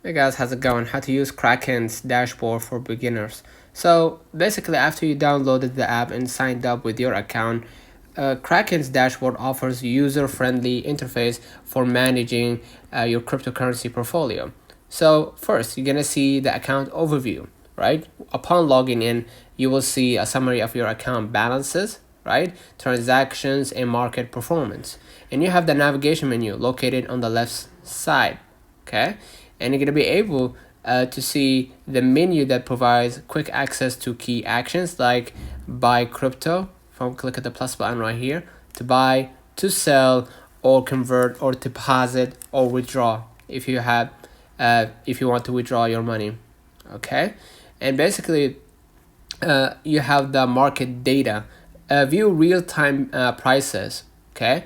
Hey guys, how's it going? How to use Kraken's dashboard for beginners. So basically, after you downloaded the app and signed up with your account, Kraken's dashboard offers user-friendly interface for managing your cryptocurrency portfolio. So first, you're gonna see the account overview, right? Upon logging in, you will see a summary of your account balances, right? Transactions and market performance. And you have the navigation menu located on the left side, okay? And you're going to be able to see the menu that provides quick access to key actions like buy crypto. From click at the plus button right here to buy, to sell, or convert, or deposit, or withdraw if you want to withdraw your money. Okay, and basically you have the market data, view real-time prices, okay,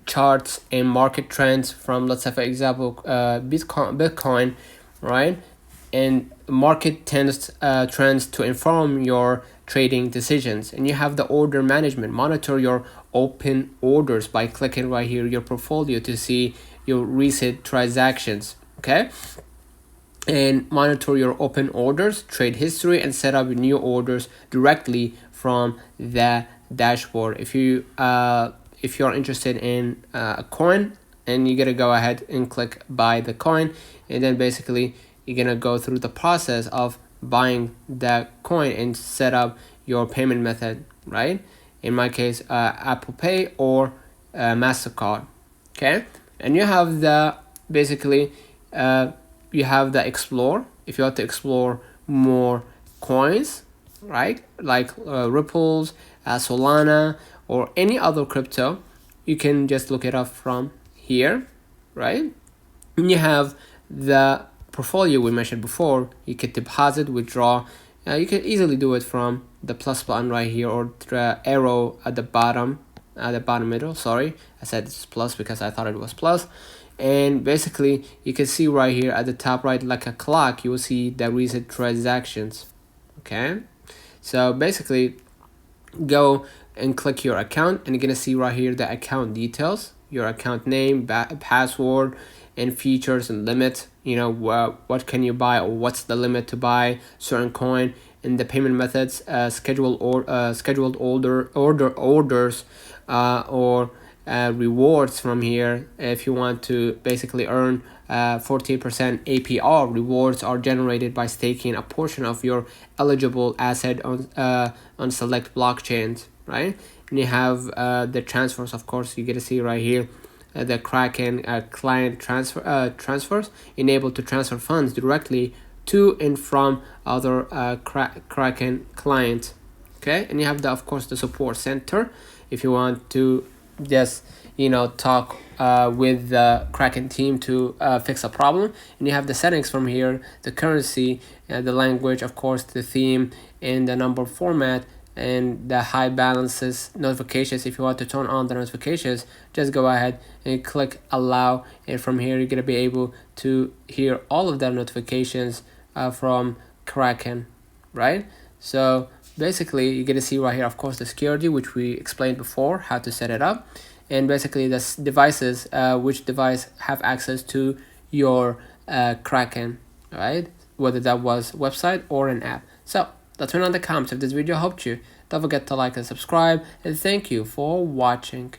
charts and market trends from, let's say for example, Bitcoin, right, and market trends to inform your trading decisions. And you have the order management, monitor your open orders by clicking right here your portfolio to see your recent transactions, okay, and monitor your open orders, trade history, and set up new orders directly from the dashboard. If you're interested in a coin, and you're gonna go ahead and click buy the coin, and then basically you're gonna go through the process of buying that coin and set up your payment method, right? In my case, Apple Pay or MasterCard, okay? And you have the basically you have the explore if you want to explore more coins, right, like Ripples, Solana, or any other crypto. You can just look it up from here, right? And you have the portfolio we mentioned before. You can deposit, withdraw. You can easily do it from the plus button right here, or the arrow at the bottom middle. Sorry, I said it's plus because I thought it was plus. And basically you can see right here at the top right, like a clock, you will see the recent transactions, okay? So basically go and click your account, and you're gonna see right here the account details, your account name, password, and features and limit. You know, what can you buy, or what's the limit to buy certain coin, and the payment methods, scheduled orders, or rewards from here. If you want to basically earn 14% APR, rewards are generated by staking a portion of your eligible asset on select blockchains, right? And you have the transfers, of course. You get to see right here the Kraken client transfers, enabled to transfer funds directly to and from other Kraken clients, okay? And you have the, of course, the support center if you want to just talk with the Kraken team to fix a problem. And you have the settings from here, the currency, the language, of course, the theme, and the number format, and the high balances notifications. If you want to turn on the notifications, just go ahead and click allow, and from here you're going to be able to hear all of the notifications from Kraken, right? So basically you're going to see right here, of course, the security, which we explained before how to set it up, and basically the devices, which device have access to your Kraken, right, whether that was website or an app. So let me know in the comments if this video helped you. Don't forget to like and subscribe, and thank you for watching.